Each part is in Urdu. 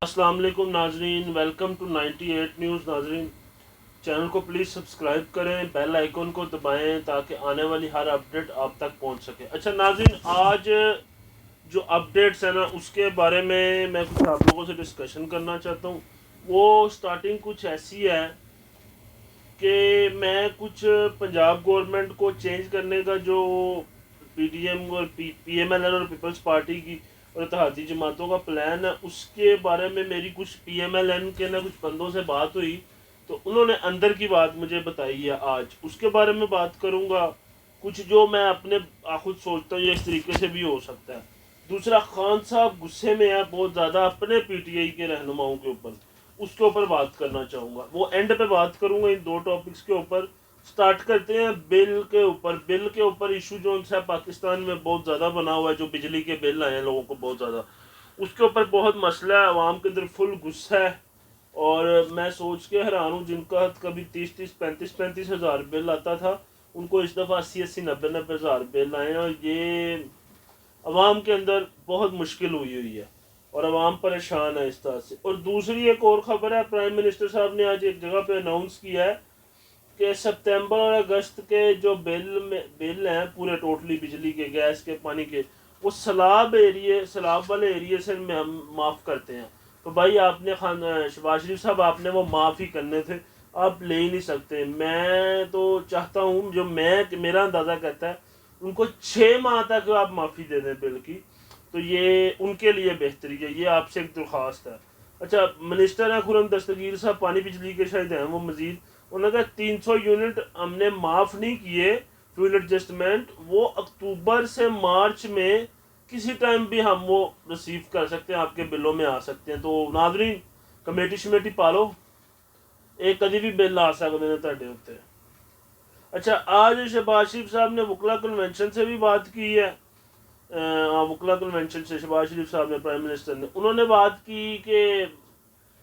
السلام علیکم ناظرین، ویلکم ٹو 98 نیوز۔ ناظرین چینل کو پلیز سبسکرائب کریں، بیل آئیکن کو دبائیں تاکہ آنے والی ہر اپڈیٹ آپ تک پہنچ سکے۔ اچھا ناظرین، آج جو اپڈیٹس ہیں نا اس کے بارے میں کچھ آپ لوگوں سے ڈسکشن کرنا چاہتا ہوں۔ وہ سٹارٹنگ کچھ ایسی ہے کہ میں کچھ پنجاب گورنمنٹ کو چینج کرنے کا جو پی ڈی ایم اور پی ایم ایل این اور پیپلز پارٹی کی اور اتحادی جماعتوں کا پلان ہے، اس کے بارے میں میری کچھ پی ایم ایل این کے کچھ بندوں سے بات ہوئی، تو انہوں نے اندر کی بات مجھے بتائی ہے۔ آج اس کے بارے میں بات کروں گا، کچھ جو میں اپنے خود سوچتا ہوں یہ اس طریقے سے بھی ہو سکتا ہے۔ دوسرا، خان صاحب غصے میں ہے بہت زیادہ اپنے پی ٹی آئی کے رہنماؤں کے اوپر، اس کے اوپر بات کرنا چاہوں گا۔ وہ اینڈ پہ بات کروں گا ان دو ٹاپکس کے اوپر۔ سٹارٹ کرتے ہیں بل کے اوپر۔ بل کے اوپر ایشو جو ہے پاکستان میں بہت زیادہ بنا ہوا ہے، جو بجلی کے بل آئے ہیں لوگوں کو بہت زیادہ، اس کے اوپر بہت مسئلہ ہے، عوام کے اندر فل غصہ ہے۔ اور میں سوچ کے حیران ہوں، جن کا کبھی 30 35 ہزار بل آتا تھا، ان کو اس دفعہ 80 90 ہزار بل آئے ہیں، اور یہ عوام کے اندر بہت مشکل ہوئی ہے اور عوام پریشان ہے اس طرح سے۔ اور دوسری ایک اور خبر ہے، پرائم منسٹر صاحب نے آج ایک جگہ پہ اناؤنس کیا ہے کہ سپتمبر اور اگست کے جو بل ہیں پورے ٹوٹلی بجلی کے، گیس کے، پانی کے، وہ سیلاب والے ایریے سے ہم معاف کرتے ہیں۔ تو بھائی آپ نے شہباز شریف صاحب آپ نے وہ معاف ہی کرنے تھے، آپ لے ہی نہیں سکتے۔ میں تو چاہتا ہوں، جو میرا اندازہ کہتا ہے، ان کو 6 ماہ تک آپ معافی دے دیں بل کی، تو یہ ان کے لیے بہتری ہے۔ یہ آپ سے ایک درخواست ہے۔ اچھا، منسٹر ہیں خرم دستگیر صاحب، پانی بجلی کے شاید ہیں وہ، مزید انہوں نے کہا 300 یونٹ ہم نے معاف نہیں کیے فیول ایڈجسٹمنٹ، وہ اکتوبر سے مارچ میں کسی ٹائم بھی ہم وہ ریسیو کر سکتے ہیں، آپ کے بلوں میں آ سکتے ہیں۔ تو ناظرین کمیٹی شمیٹی پالو، ایک کدی بھی بل آ سکتے ہیں تھوڑے اتنے۔ اچھا، آج شہباز شریف صاحب نے وکلا کنونشن سے بھی بات کی ہے۔ وکلا کنونشن سے شہباز شریف صاحب نے، پرائم منسٹر نے، انہوں نے بات کی کہ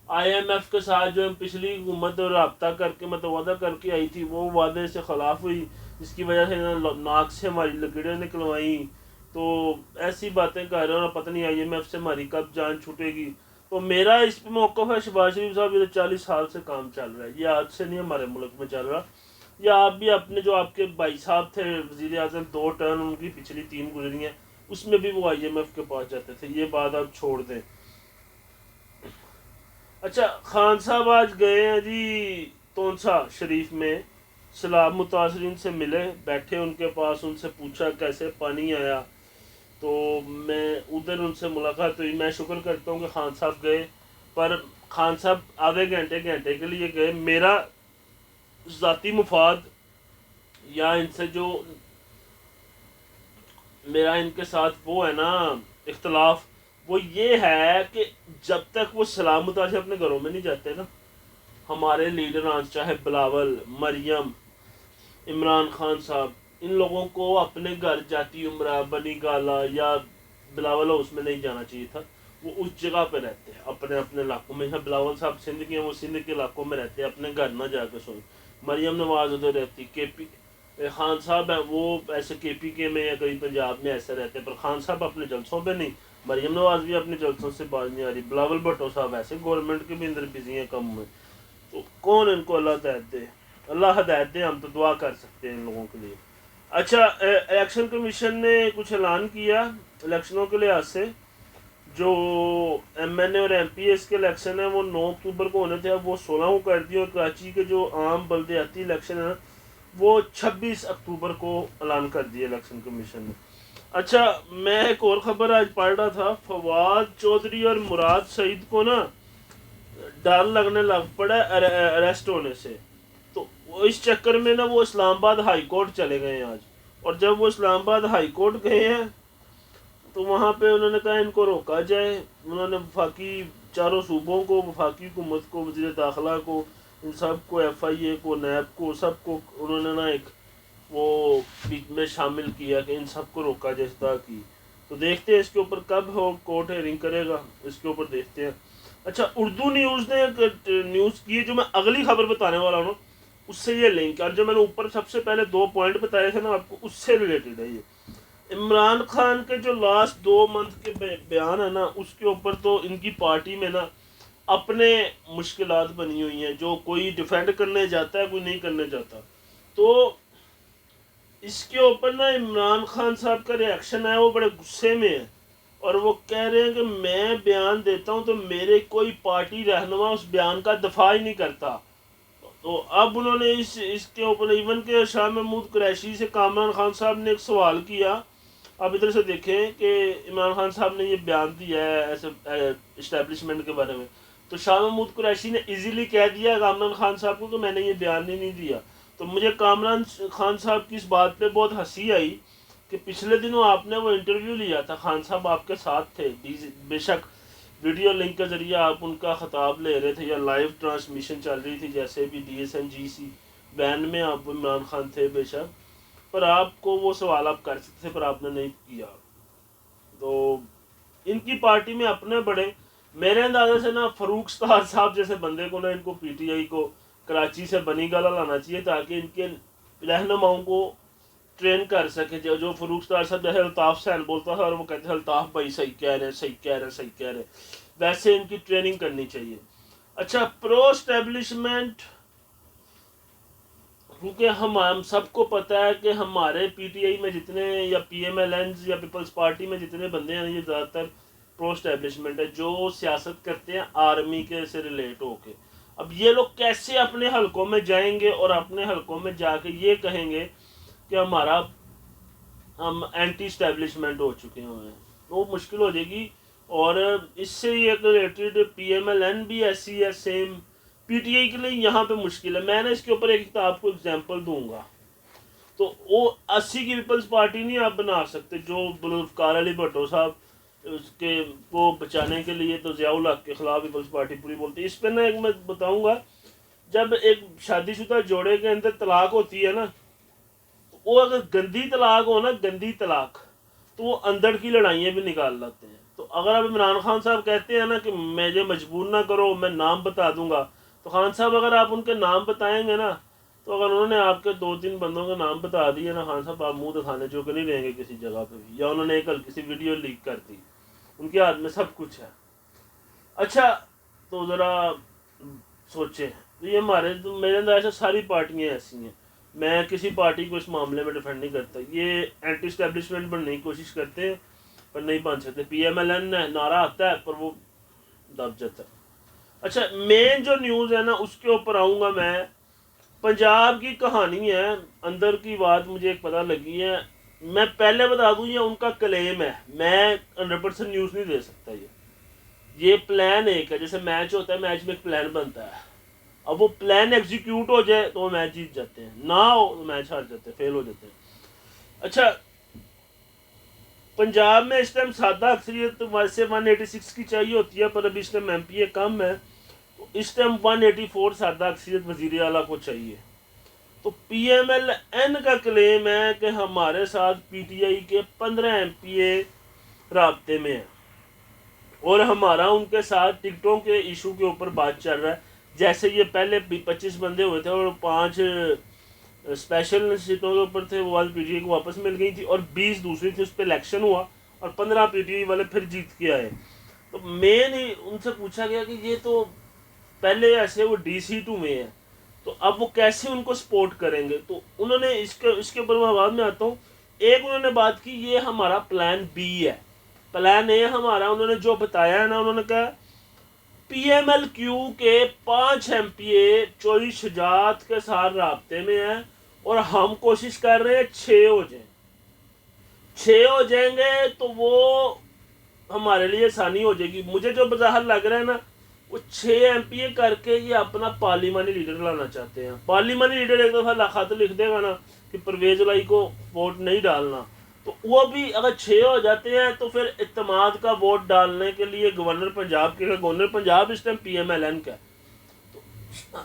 آئی ایم ایف کے ساتھ جو پچھلی حکومت رابطہ کر کے وعدہ کر کے آئی تھی، وہ وعدے سے خلاف ہوئی، جس کی وجہ سے ناک سے ہماری لکڑیں نکلوائیں۔ تو ایسی باتیں کر رہے ہیں، اور پتہ نہیں آئی ایم ایف سے ہماری کب جان چھوٹے گی۔ تو میرا اس پہ موقف ہے، شہباز شریف صاحب یہ 40 سال سے کام چل رہا ہے، یہ آج سے نہیں ہمارے ملک میں چل رہا۔ یا آپ بھی اپنے جو آپ کے بھائی صاحب تھے وزیر اعظم، 2 ٹرن ان کی پچھلی 3 گزری ہیں، اس میں بھی وہ آئی ایم ایف کے پاس جاتے تھے، یہ بات آپ چھوڑ دیں۔ اچھا، خان صاحب آج گئے ہیں جی تونسا شریف میں، سیلاب متاثرین سے ملے، بیٹھے ان کے پاس، ان سے پوچھا کیسے پانی آیا، تو میں ادھر ان سے ملاقات ہوئی۔ میں شکر کرتا ہوں کہ خان صاحب گئے، پر خان صاحب آدھے گھنٹے کے لیے گئے۔ میرا ذاتی مفاد یا ان سے جو میرا ان کے ساتھ وہ ہے نا اختلاف، وہ یہ ہے کہ جب تک وہ سلامت سے اپنے گھروں میں نہیں جاتے نا، ہمارے لیڈران چاہے بلاول، مریم، عمران خان صاحب، ان لوگوں کو اپنے گھر جاتی عمرہ، بنی گالا یا بلاول ہاؤس میں نہیں جانا چاہیے تھا۔ وہ اس جگہ پہ رہتے ہیں اپنے علاقوں میں۔ بلاول صاحب سندھ کے ہیں، وہ سندھ کے علاقوں میں رہتے ہیں، اپنے گھر نہ جا کے سوئیں۔ مریم نواز ادھر رہتی، کے پی خان صاحب ہیں وہ ایسے کے پی کے میں یا کہیں پنجاب میں ایسے رہتے ہیں، پر خان صاحب اپنے جلسوں پہ نہیں، مریم نواز بھی اپنے جلسوں سے باز نہیں آ رہی، بلاول بھٹو صاحب ایسے گورنمنٹ کے بھی اندر بزی ہیں کم میں۔ تو کون ان کو اللہ ہدایت دے، اللہ ہدایت دے، ہم تو دعا کر سکتے ہیں ان لوگوں کے لیے۔ اچھا، الیکشن کمیشن نے کچھ اعلان کیا الیکشنوں کے لحاظ سے، جو ایم این اے اور ایم پی ایس کے الیکشن ہیں وہ 9 اکتوبر کو ہونے تھے، اب وہ 16 کو کر دیے، اور کراچی کے جو عام بلدیاتی الیکشن ہیں وہ 26 اکتوبر کو اعلان کر دیے الیکشن کمیشن نے۔ اچھا، میں ایک اور خبر آج پڑھ رہا تھا، فواد چودھری اور مراد سعید کو نا ڈر لگنے لگ پڑا اریسٹ ہونے سے، تو اس چکر میں نا وہ اسلام آباد ہائی کورٹ چلے گئے ہیں آج۔ اور جب وہ اسلام آباد ہائی کورٹ گئے ہیں تو وہاں پہ انہوں نے کہا ان کو روکا جائے۔ انہوں نے وفاقی چاروں صوبوں کو، وفاقی حکومت کو، وزیر داخلہ کو، ان سب کو، ایف آئی اے کو، نیب کو، سب کو انہوں نے نا ایک وہ بیچ میں شامل کیا کہ ان سب کو روکا جائے اس طرح کی۔ تو دیکھتے ہیں اس کے اوپر کب ہو کورٹ ہیئرنگ کرے گا، اس کے اوپر دیکھتے ہیں۔ اچھا، اردو نیوز نے ایک نیوز کی ہے جو میں اگلی خبر بتانے والا ہوں، اس سے یہ لنک، اور جو میں نے اوپر سب سے پہلے 2 پوائنٹ بتائے تھے نا آپ کو، اس سے ریلیٹڈ ہے یہ۔ عمران خان کے جو لاسٹ 2 منتھ کے بیان ہے نا، اس کے اوپر تو ان کی پارٹی میں نا اپنے مشکلات بنی ہوئی ہیں، جو کوئی ڈیفینڈ کرنے جاتا ہے کوئی نہیں کرنے جاتا. تو اس کے اوپر نا عمران خان صاحب کا ریئیکشن ہے، وہ بڑے غصے میں ہے اور وہ کہہ رہے ہیں کہ میں بیان دیتا ہوں تو میرے کوئی پارٹی رہنما اس بیان کا دفاع ہی نہیں کرتا. تو اب انہوں نے اس کے اوپر ایون کہ شاہ محمود قریشی سے کامران خان صاحب نے ایک سوال کیا. آپ ادھر سے دیکھیں کہ عمران خان صاحب نے یہ بیان دیا ہے ایسے اسٹیبلشمنٹ کے بارے میں، تو شاہ محمود قریشی نے ایزیلی کہہ دیا کامران خان صاحب کو کہ میں نے یہ بیان ہی نہیں دیا. تو مجھے کامران خان صاحب کی اس بات پہ بہت ہنسی آئی کہ پچھلے دنوں آپ نے وہ انٹرویو لیا تھا، خان صاحب آپ کے ساتھ تھے، بے شک ویڈیو لنک کے ذریعے آپ ان کا خطاب لے رہے تھے یا لائیو ٹرانسمیشن چل رہی تھی، جیسے بھی DSM-GC بین میں آپ عمران خان تھے بے شک، پر آپ کو وہ سوال آپ کر سکتے تھے پر آپ نے نہیں کیا. تو ان کی پارٹی میں اپنے بڑے، میرے اندازے سے نا فاروق ستار صاحب جیسے بندے کو نا ان کو PTI کو کراچی سے بنی گالا لانا چاہیے تاکہ ان کے رہنماؤں کو ٹرین کر سکے. جو فاروق ستار صاحب جیسے الطاف حسین بولتا تھا اور وہ کہتے ہیں الطاف بھائی صحیح کہہ رہے صحیح کہہ رہے صحیح کہہ رہے، ویسے ان کی ٹریننگ کرنی چاہیے. اچھا پرو اسٹیبلشمنٹ، کیونکہ ہم سب کو پتہ ہے کہ ہمارے PTI میں جتنے یا PMLNs یا پیپلز پارٹی میں جتنے بندے ہیں یہ زیادہ تر پرو اسٹیبلشمنٹ ہے، جو سیاست کرتے ہیں آرمی کے سے ریلیٹ ہو کے. اب یہ لوگ کیسے اپنے حلقوں میں جائیں گے اور اپنے حلقوں میں جا کے یہ کہیں گے کہ ہم اینٹی اسٹیبلشمنٹ ہو چکے ہیں، وہ مشکل ہو جائے گی. اور اس سے یہ ریلیٹڈ PMLN بھی ایسی ہے سیم، PTI کے لیے یہاں پہ مشکل ہے. میں نے اس کے اوپر ایک آپ کو اگزامپل دوں گا. تو وہ 80 کی پیپلز پارٹی نہیں آپ بنا سکتے، جو ذوالفقار علی بھٹو صاحب اس کے کو بچانے کے لیے تو ضیاء الحق کے خلاف پیپلز پارٹی پوری بولتی ہے. اس پہ نا ایک میں بتاؤں گا، جب ایک شادی شدہ جوڑے کے اندر طلاق ہوتی ہے نا، وہ اگر گندی طلاق ہو نا، گندی طلاق، تو وہ اندر کی لڑائیاں بھی نکال لاتے ہیں. تو اگر اب عمران خان صاحب کہتے ہیں نا کہ مجھے مجبور نہ کرو میں نام بتا دوں گا، تو خان صاحب اگر آپ ان کے نام بتائیں گے نا، تو اگر انہوں نے آپ کے 2-3 بندوں کے نام بتا دیے نا، خان صاحب آپ منہ دکھانے جو کہ نہیں رہیں گے کسی جگہ پہ بھی. یا انہوں نے ایک ہلکی سی ویڈیو لیک کر دی، ان کے ہاتھ میں سب کچھ ہے. اچھا تو ذرا سوچیں، یہ ہمارے میرے اندر ایسا ساری پارٹیاں ایسی ہیں، میں کسی پارٹی کو اس معاملے میں ڈیفینڈ نہیں کرتا. یہ اینٹی اسٹیبلشمنٹ بننے کی کوشش کرتے ہیں پر نہیں بن سکتے. PMLN ہے، نعرہ آتا ہے پر وہ دب جاتا ہے. اچھا مین جو نیوز ہے نا اس کے اوپر آؤں گا میں. پنجاب کی کہانی ہے، اندر کی بات مجھے ایک پتہ لگی ہے. میں پہلے بتا دوں یہ ان کا کلیم ہے، میں 100% نیوز نہیں دے سکتا. یہ پلان ایک ہے، جیسے میچ ہوتا ہے، میچ میں ایک پلان بنتا ہے. اب وہ پلان ایگزیکیوٹ ہو جائے تو وہ میچ جیت جاتے ہیں، نہ ہو تو میچ ہار جاتے ہیں، فیل ہو جاتے ہیں. اچھا پنجاب میں اس ٹائم سادہ اکثریت ویسے 186 کی چاہیے ہوتی ہے، پر ابھی اس ٹائم MP کم ہے، تو اس ٹائم 184 سادہ اکثریت وزیر اعلیٰ کو چاہیے. تو PMLN کا کلیم ہے کہ ہمارے ساتھ PTI کے 15 MPA رابطے میں ہیں اور ہمارا ان کے ساتھ ٹکٹوں کے ایشو کے اوپر بات چل رہا ہے. جیسے یہ پہلے 25 بندے ہوئے تھے اور 5 اسپیشل سیٹوں کے اوپر تھے، وہ آج PTI کو واپس مل گئی تھی، اور 20 دوسری تھی، اس پہ الیکشن ہوا اور 15 PTI والے پھر جیت کے آئے. تو مین ہی ان سے پوچھا گیا کہ یہ تو پہلے ایسے وہ DC2 میں ہے، تو اب وہ کیسے ان کو سپورٹ کریں گے. تو انہوں نے اس کے اوپر میں بعد میں آتا ہوں. ایک انہوں نے بات کی یہ ہمارا پلان B ہے، پلان A ہمارا انہوں نے جو بتایا ہے نا، انہوں نے کہا PMLQ کے 5 MPA چوری شجاعت کے ساتھ رابطے میں ہیں اور ہم کوشش کر رہے ہیں 6 ہو جائیں. 6 ہو جائیں گے تو وہ ہمارے لیے آسانی ہو جائے گی. مجھے جو بظاہر لگ رہا ہے نا، وہ 6 MPA کر کے یہ اپنا پارلیمانی لیڈر لانا چاہتے ہیں. پارلیمانی لیڈر ایک دفعہ خط لکھ دے گا نا کہ پرویز الہی کو ووٹ نہیں ڈالنا، تو وہ بھی اگر 6 ہو جاتے ہیں تو پھر اعتماد کا ووٹ ڈالنے کے لیے گورنر پنجاب اس ٹائم PMLN کا ہے، تو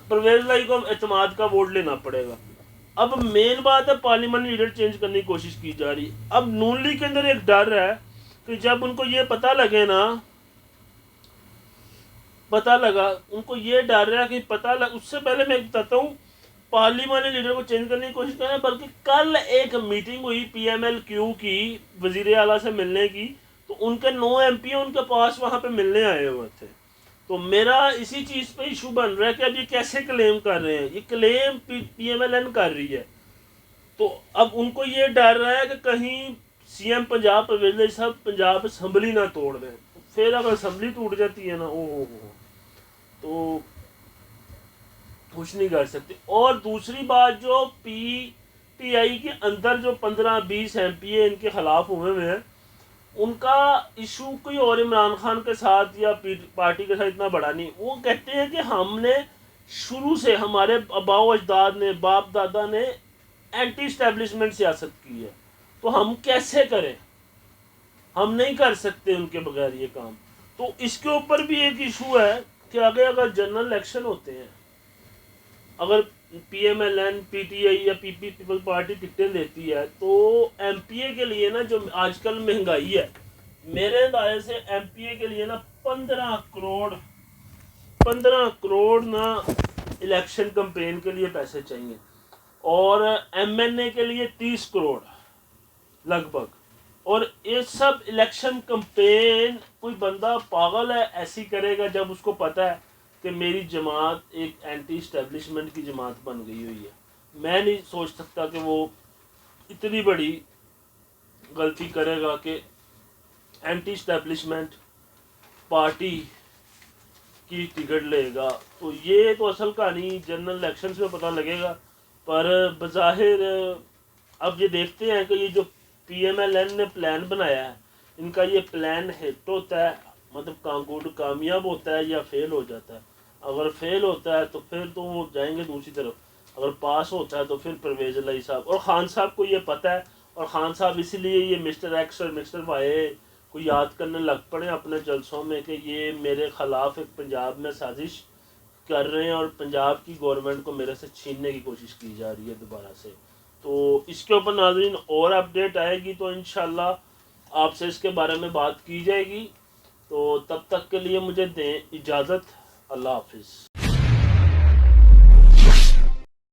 پرویز الہی کو اعتماد کا ووٹ لینا پڑے گا. اب مین بات ہے پارلیمانی لیڈر چینج کرنے کی کوشش کی جا رہی. اب نون لیگ کے اندر ایک ڈر ہے کہ جب ان کو یہ پتہ لگے نا، ان کو یہ ڈر ہے کہ اس سے پہلے میں بتاتا ہوں پارلیمانی لیڈر کو چینج کرنے کی کوشش کر رہے ہیں. بلکہ کل ایک میٹنگ ہوئی PMLQ کی وزیر اعلیٰ سے ملنے کی، تو ان کے 9 MPA ان کے پاس وہاں پہ ملنے آئے ہوئے تھے. تو میرا اسی چیز پہ ایشو بن رہا ہے کہ اب یہ کیسے کلیم کر رہے ہیں. یہ کلیم پی ایم ایل این کر رہی ہے, تو اب ان کو یہ ڈر رہا ہے کہ کہیں سی ایم پنجاب پرویز الہی صاحب پنجاب اسمبلی نہ توڑ دیں. پھر اگر اسمبلی ٹوٹ جاتی ہے نا, او تو کچھ نہیں کر سکتے. اور دوسری بات, جو پی ٹی آئی کے اندر جو 15-20 ایم پی اے ان کے خلاف ہوئے ہیں, ان کا ایشو کوئی اور عمران خان کے ساتھ یا پارٹی کے ساتھ اتنا بڑا نہیں. وہ کہتے ہیں کہ ہم نے شروع سے, ہمارے آباء و اجداد نے, باپ دادا نے اینٹی اسٹیبلشمنٹ سیاست کی ہے, تو ہم کیسے کریں, ہم نہیں کر سکتے ان کے بغیر یہ کام. تو اس کے اوپر بھی ایک ایشو ہے کہ اگر جنرل الیکشن ہوتے ہیں, اگر P M L N, P T I یا پیپل پارٹی ٹکٹیں دیتی ہے, تو ایم پی اے کے لیے نا, جو آج کل مہنگائی ہے, میرے اندازے سے ایم پی اے کے لیے نا 15 کروڑ نا الیکشن کمپین کے لیے پیسے چاہیے, اور ایم این اے کے لیے 30 کروڑ لگ بھگ. اور یہ سب الیکشن کمپین کوئی بندہ پاگل ہے ایسی کرے گا جب اس کو پتہ ہے کہ میری جماعت ایک اینٹی اسٹیبلشمنٹ کی جماعت بن گئی ہوئی ہے. میں نہیں سوچ سکتا کہ وہ اتنی بڑی غلطی کرے گا کہ اینٹی اسٹیبلشمنٹ پارٹی کی ٹکٹ لے گا. تو یہ تو اصل کہانی جنرل الیکشنز میں پتہ لگے گا. پر بظاہر اب یہ دیکھتے ہیں کہ یہ جو پی ایم ایل این نے پلان بنایا ہے, ان کا یہ پلان ہٹ ہوتا ہے, مطلب کامیاب ہوتا ہے یا فیل ہو جاتا ہے. اگر فیل ہوتا ہے تو پھر تو وہ جائیں گے دوسری طرف, اگر پاس ہوتا ہے تو پھر پرویز الہی صاحب اور خان صاحب کو یہ پتہ ہے, اور خان صاحب اسی لیے یہ مسٹر ایکس اور مسٹر وائی کو یاد کرنے لگ پڑے اپنے جلسوں میں کہ یہ میرے خلاف ایک پنجاب میں سازش کر رہے ہیں اور پنجاب کی گورنمنٹ کو میرے سے چھیننے کی کوشش کی جا رہی ہے دوبارہ سے. تو اس کے اوپر ناظرین اور اپڈیٹ آئے گی تو انشاءاللہ آپ سے اس کے بارے میں بات کی جائے گی. تو تب تک کے لیے مجھے دیں اجازت. اللہ حافظ.